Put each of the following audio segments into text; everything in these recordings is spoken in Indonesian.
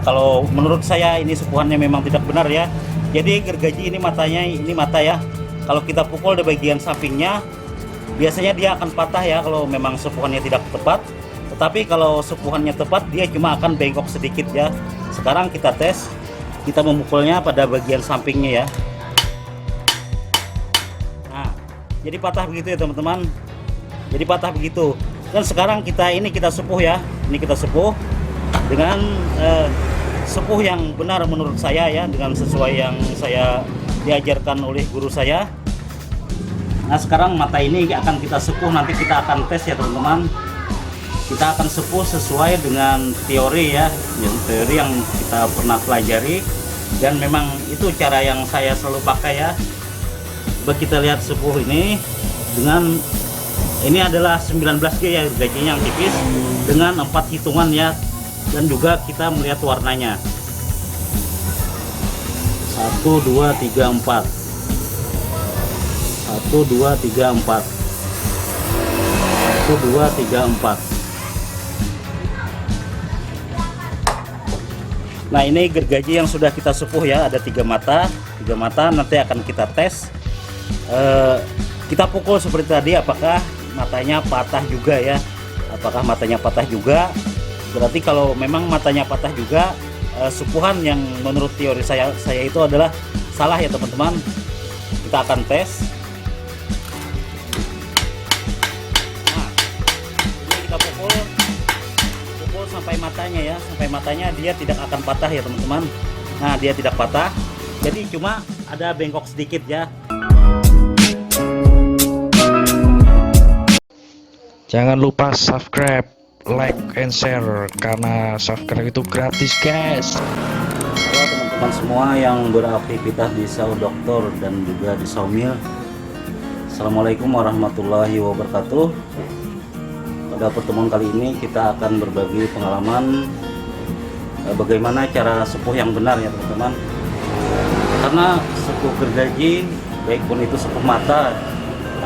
Kalau menurut saya ini sepuhannya memang tidak benar ya. Jadi gergaji ini matanya, ini mata ya, kalau kita pukul di bagian sampingnya biasanya dia akan patah ya kalau memang sepuhannya tidak tepat. Tetapi kalau sepuhannya tepat dia cuma akan bengkok sedikit ya. Sekarang kita tes, kita memukulnya pada bagian sampingnya ya. Nah, jadi patah begitu ya teman-teman. Jadi patah begitu. Dan sekarang kita sepuh ya. Ini kita sepuh dengan sepuh yang benar menurut saya ya, dengan sesuai yang saya diajarkan oleh guru saya. Nah, sekarang mata ini akan kita sepuh, nanti kita akan tes ya teman-teman. Kita akan sepuh sesuai dengan teori ya, teori yang kita pernah pelajari, dan memang itu cara yang saya selalu pakai ya. Coba kita lihat sepuh ini dengan ini adalah 19G ya, gajinya yang tipis dengan 4 hitungan ya, dan juga kita melihat warnanya 1 2 3 4 1 2 3 4 1 2 3 4. Nah, ini gergaji yang sudah kita sepuh ya, ada 3 mata nanti akan kita tes. Kita pukul seperti tadi, apakah matanya patah juga ya, apakah matanya patah juga. Berarti kalau memang matanya patah juga, sepuhan yang menurut teori saya itu adalah salah ya teman-teman. Kita akan tes. Nah, ini kita pukul sampai matanya ya, sampai matanya dia tidak akan patah ya teman-teman. Nah, dia tidak patah, jadi cuma ada bengkok sedikit ya. Jangan lupa subscribe, like, and share, karena subscribe itu gratis guys. Halo teman-teman semua yang beraktivitas di sawah dokter dan juga di sawmill. Assalamualaikum warahmatullahi wabarakatuh. Pada pertemuan kali ini kita akan berbagi pengalaman bagaimana cara sepuh yang benar ya teman-teman. Karena sepuh gergaji, baik pun itu sepuh mata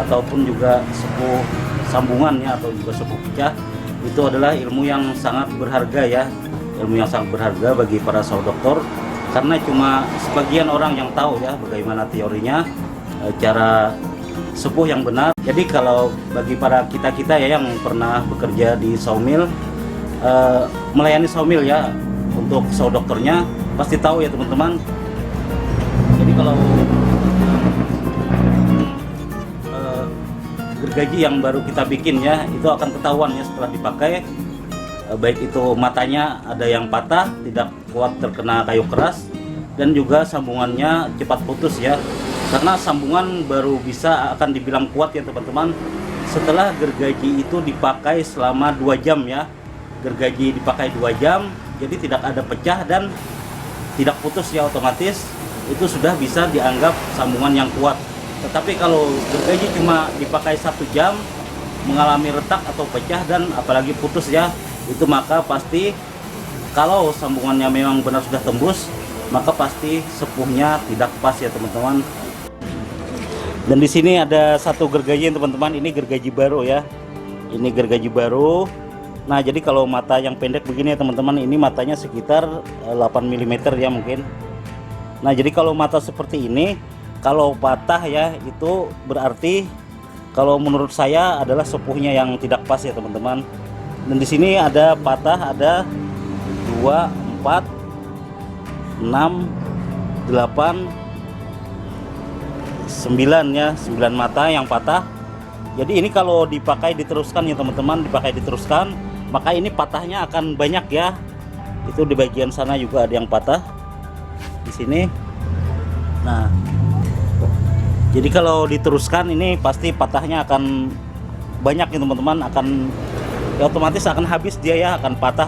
ataupun juga sepuh sambungan ya, atau juga sepuh pecah, itu adalah ilmu yang sangat berharga ya, ilmu yang sangat berharga bagi para sawah dokter, karena cuma sebagian orang yang tahu ya bagaimana teorinya, cara sepuh yang benar. Jadi kalau bagi para kita ya yang pernah bekerja di sawmill, melayani sawmill ya, untuk sawah dokternya pasti tahu ya teman-teman. Jadi kalau gergaji yang baru kita bikin ya, itu akan ketahuan ya setelah dipakai, baik itu matanya ada yang patah, tidak kuat terkena kayu keras, dan juga sambungannya cepat putus ya. Karena sambungan baru bisa akan dibilang kuat ya teman-teman setelah gergaji itu dipakai selama 2 jam ya. Gergaji dipakai 2 jam, jadi tidak ada pecah dan tidak putus ya, otomatis itu sudah bisa dianggap sambungan yang kuat. Tetapi kalau gergaji cuma dipakai 1 jam, mengalami retak atau pecah dan apalagi putus ya, itu maka pasti kalau sambungannya memang benar sudah tembus, maka pasti sepuhnya tidak pas ya teman-teman. Dan di sini ada satu gergaji teman-teman, ini gergaji baru ya, ini gergaji baru. Nah, jadi kalau mata yang pendek begini ya teman-teman, ini matanya sekitar 8 mm ya mungkin. Nah, jadi kalau mata seperti ini, kalau patah ya, itu berarti kalau menurut saya adalah sepuhnya yang tidak pas ya teman-teman. Dan di sini ada patah, ada 2, 4, 6, 8, 9 ya, 9 mata yang patah. Jadi ini kalau dipakai diteruskan ya teman-teman, dipakai diteruskan, maka ini patahnya akan banyak ya. Itu di bagian sana juga ada yang patah di sini. Nah, jadi kalau diteruskan ini pasti patahnya akan banyak ya teman-teman, akan ya otomatis akan habis dia ya, akan patah.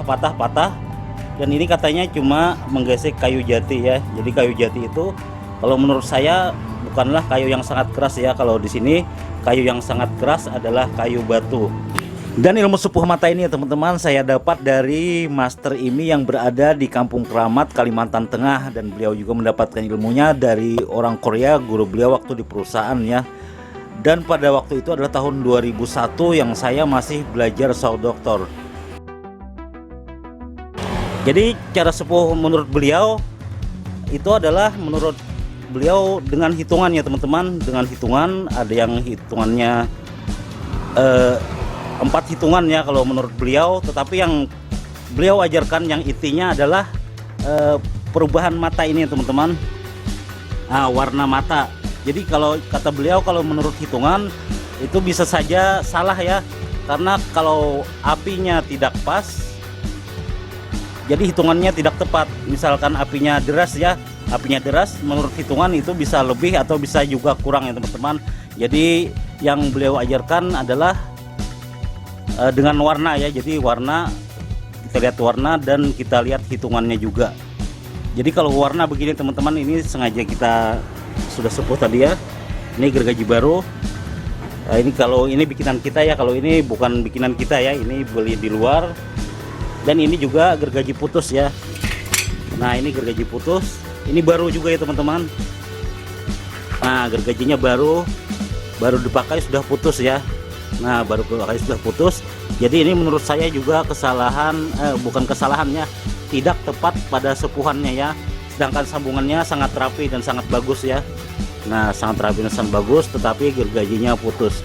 Dan ini katanya cuma menggesek kayu jati ya. Jadi kayu jati itu kalau menurut saya bukanlah kayu yang sangat keras ya. Kalau di sini kayu yang sangat keras adalah kayu batu. Dan ilmu sepuh mata ini ya teman-teman, saya dapat dari Master Imi yang berada di Kampung Keramat, Kalimantan Tengah. Dan beliau juga mendapatkan ilmunya dari orang Korea, guru beliau waktu di perusahaan ya. Dan pada waktu itu adalah tahun 2001 yang saya masih belajar sawah dokter. Jadi cara sepuh menurut beliau itu adalah menurut beliau dengan hitungan ya teman-teman, dengan hitungan. Ada yang hitungannya 4 hitungan ya kalau menurut beliau, tetapi yang beliau ajarkan yang intinya adalah perubahan mata ini teman-teman. Warna mata. Jadi kalau kata beliau, kalau menurut hitungan itu bisa saja salah ya, karena kalau apinya tidak pas, jadi hitungannya tidak tepat. Misalkan apinya deras ya, apinya deras, menurut hitungan itu bisa lebih atau bisa juga kurang ya teman-teman. Jadi yang beliau ajarkan adalah dengan warna ya. Jadi warna, kita lihat warna dan kita lihat hitungannya juga. Jadi kalau warna begini teman-teman, ini sengaja kita sudah sepuh tadi ya. Ini gergaji baru. Ini kalau ini bikinan kita ya, kalau ini bukan bikinan kita ya, ini beli di luar. Dan ini juga gergaji putus ya. Nah ini gergaji putus, ini baru juga ya teman-teman. Nah gergajinya baru dipakai sudah putus ya. Nah baru dipakai sudah putus. Jadi ini menurut saya juga kesalahan, bukan kesalahannya, tidak tepat pada sepuhannya ya. Sedangkan sambungannya sangat rapi dan sangat bagus ya. Nah sangat rapi dan sangat bagus, tetapi gergajinya putus.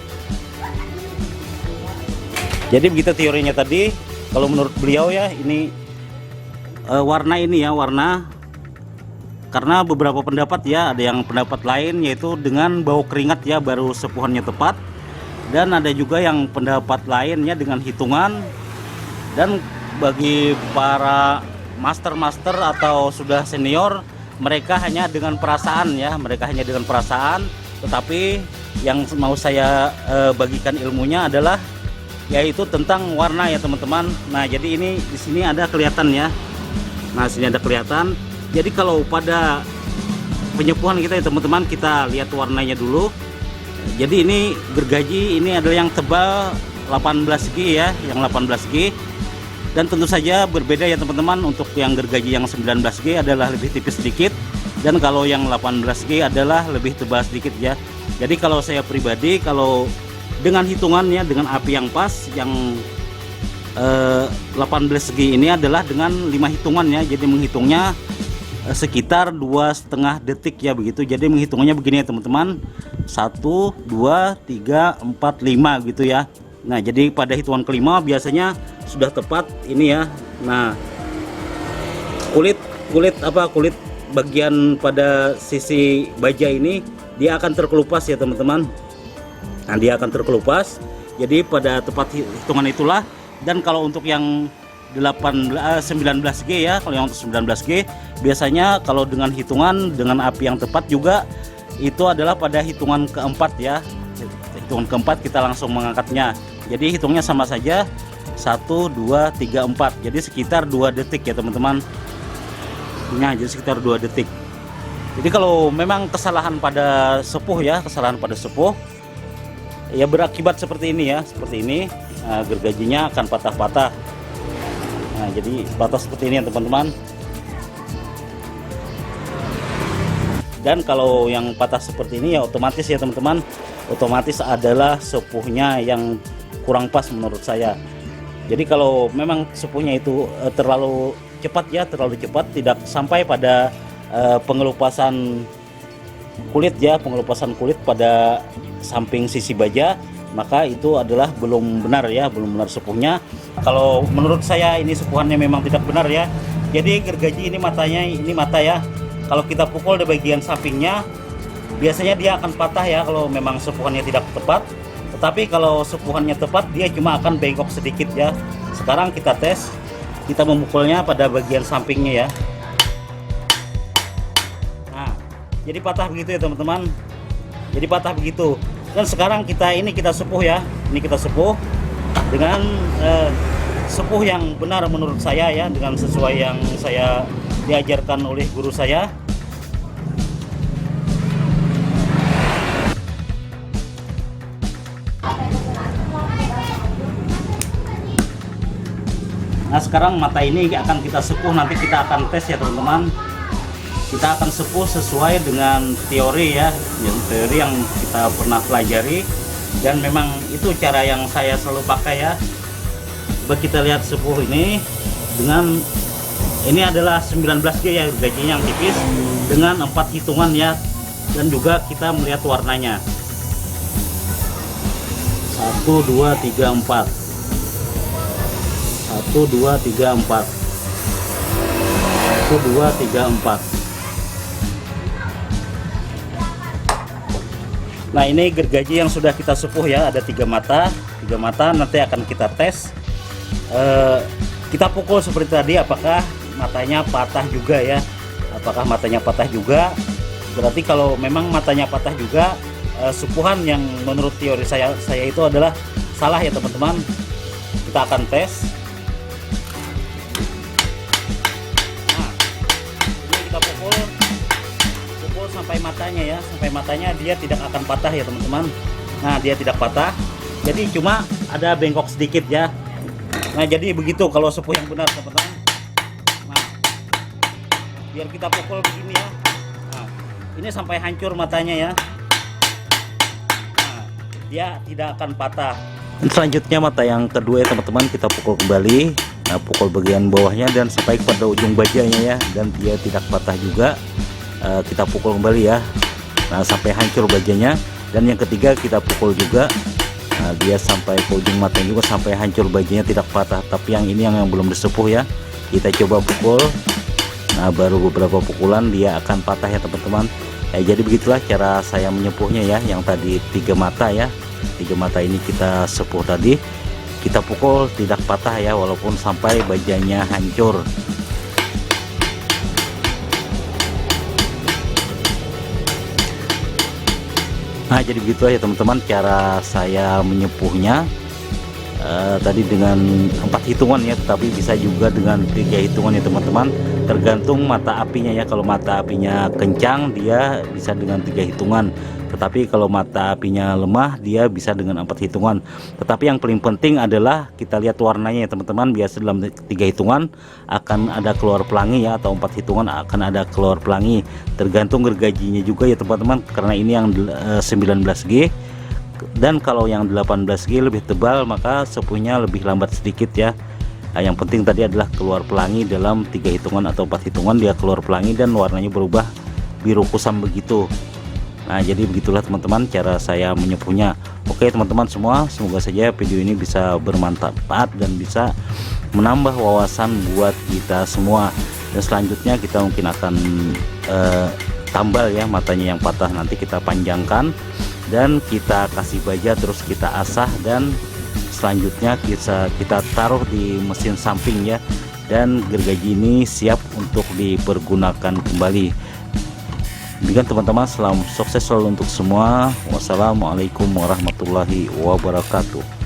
Jadi begitu teorinya tadi. Kalau menurut beliau ya, ini warna ini ya, warna. Karena beberapa pendapat ya, ada yang pendapat lain yaitu dengan bau keringat ya baru sepuhannya tepat. Dan ada juga yang pendapat lainnya dengan hitungan. Dan bagi para master atau sudah senior, mereka hanya dengan perasaan ya, mereka hanya dengan perasaan. Tetapi yang mau saya bagikan ilmunya adalah yaitu tentang warna ya teman-teman. Nah jadi ini di sini ada kelihatan ya. Nah sini ada kelihatan. Jadi kalau pada penyepuhan kita ya teman-teman, kita lihat warnanya dulu. Jadi ini gergaji ini adalah yang tebal 18G ya, yang 18G. Dan tentu saja berbeda ya teman-teman, untuk yang gergaji yang 19G adalah lebih tipis sedikit, dan kalau yang 18G adalah lebih tebal sedikit ya. Jadi kalau saya pribadi, kalau dengan hitungannya, dengan api yang pas, yang 18G ini adalah dengan 5 hitungan ya. Jadi menghitungnya sekitar 2,5 detik ya begitu. Jadi menghitungnya begini ya teman-teman, 1, 2, 3, 4, 5 gitu ya. Nah jadi pada hitungan kelima biasanya sudah tepat ini ya. Nah kulit bagian pada sisi baja ini dia akan terkelupas ya teman-teman. Nah dia akan terkelupas. Jadi pada tepat hitungan itulah. Dan kalau untuk yang 19G ya, kalau yang untuk 19G biasanya kalau dengan hitungan dengan api yang tepat juga itu adalah pada hitungan keempat ya. Hitungan keempat kita langsung mengangkatnya. Jadi hitungnya sama saja, 1, 2, 3, 4. Jadi sekitar 2 detik ya teman-teman. Nah jadi sekitar 2 detik. Jadi kalau memang kesalahan pada sepuh ya, kesalahan pada sepuh ya berakibat seperti ini ya, seperti ini. Nah, gergajinya akan patah-patah. Nah jadi patah seperti ini ya teman-teman. Dan kalau yang patah seperti ini ya otomatis ya teman-teman, otomatis adalah sepuhnya yang kurang pas menurut saya. Jadi kalau memang sepuhnya itu terlalu cepat ya, terlalu cepat, tidak sampai pada pengelupasan kulit ya, pengelupasan kulit pada samping sisi baja, maka itu adalah belum benar ya, belum benar sepuhnya. Kalau menurut saya ini sepuhannya memang tidak benar ya. Jadi gergaji ini matanya, ini mata ya, kalau kita pukul di bagian sampingnya biasanya dia akan patah ya kalau memang sepuhannya tidak tepat. Tetapi kalau sepuhannya tepat dia cuma akan bengkok sedikit ya. Sekarang kita tes, kita memukulnya pada bagian sampingnya ya. Nah jadi patah begitu ya teman-teman, jadi patah begitu. Dan sekarang kita sepuh ya, ini kita sepuh dengan sepuh yang benar menurut saya ya, dengan sesuai yang saya diajarkan oleh guru saya. Nah sekarang mata ini akan kita sepuh, nanti kita akan tes ya teman-teman. Kita akan sepuh sesuai dengan teori ya, teori yang kita pernah pelajari, dan memang itu cara yang saya selalu pakai ya. Coba kita lihat sepuh ini dengan Ini adalah 19G ya, gergajinya yang tipis dengan 4 hitungan ya, dan juga kita melihat warnanya. 1 2 3 4 1 2 3 4 1 2 3 4. Nah, ini gergaji yang sudah kita sepuh ya, ada 3 mata nanti akan kita tes. Kita pukul seperti tadi, apakah matanya patah juga ya, apakah matanya patah juga. Berarti kalau memang matanya patah juga, sepuhan yang menurut teori saya itu adalah salah ya teman-teman. Kita akan tes. Nah, ini kita pukul sampai matanya ya, sampai matanya dia tidak akan patah ya teman-teman. Nah, dia tidak patah, jadi cuma ada bengkok sedikit ya. Nah, jadi begitu kalau sepuh yang benar teman-teman. Nah, biar kita pukul begini ya. Nah, ini sampai hancur matanya ya. Nah, dia tidak akan patah. Dan selanjutnya mata yang kedua ya teman-teman, kita pukul kembali. Nah, pukul bagian bawahnya dan sampai pada ujung bajanya ya, dan dia tidak patah juga. Kita pukul kembali ya, nah sampai hancur bajanya. Dan yang ketiga kita pukul juga, nah, dia sampai ke ujung mata juga sampai hancur bajanya, tidak patah. Tapi yang ini yang belum disepuh ya, kita coba pukul. Nah, baru beberapa pukulan dia akan patah ya teman-teman. Jadi begitulah cara saya menyepuhnya ya. Yang tadi 3 mata ya, 3 mata ini kita sepuh tadi, kita pukul tidak patah ya, walaupun sampai bajanya hancur. Nah, jadi begitu ya teman-teman cara saya menyepuhnya. Tadi dengan 4 hitungan ya, tetapi bisa juga dengan 3 hitungan ya teman-teman, tergantung mata apinya ya. Kalau mata apinya kencang dia bisa dengan 3 hitungan, tetapi kalau mata apinya lemah dia bisa dengan 4 hitungan. Tetapi yang paling penting adalah kita lihat warnanya ya teman-teman. Biasa dalam 3 hitungan akan ada keluar pelangi ya, atau 4 hitungan akan ada keluar pelangi, tergantung gergajinya juga ya teman-teman, karena ini yang 19G. Dan kalau yang 18G lebih tebal, maka sepuhnya lebih lambat sedikit ya. Nah, yang penting tadi adalah keluar pelangi dalam 3 hitungan atau 4 hitungan, dia keluar pelangi dan warnanya berubah biru kusam begitu. Nah, jadi begitulah teman-teman cara saya menyepuhnya. Oke teman-teman semua, semoga saja video ini bisa bermanfaat dan bisa menambah wawasan buat kita semua. Dan selanjutnya kita mungkin akan tambal ya matanya yang patah, nanti kita panjangkan dan kita kasih baja, terus kita asah, dan selanjutnya kita taruh di mesin samping ya, dan gergaji ini siap untuk dipergunakan kembali. Demikian teman-teman, selamat sukses selalu untuk semua. Wassalamualaikum warahmatullahi wabarakatuh.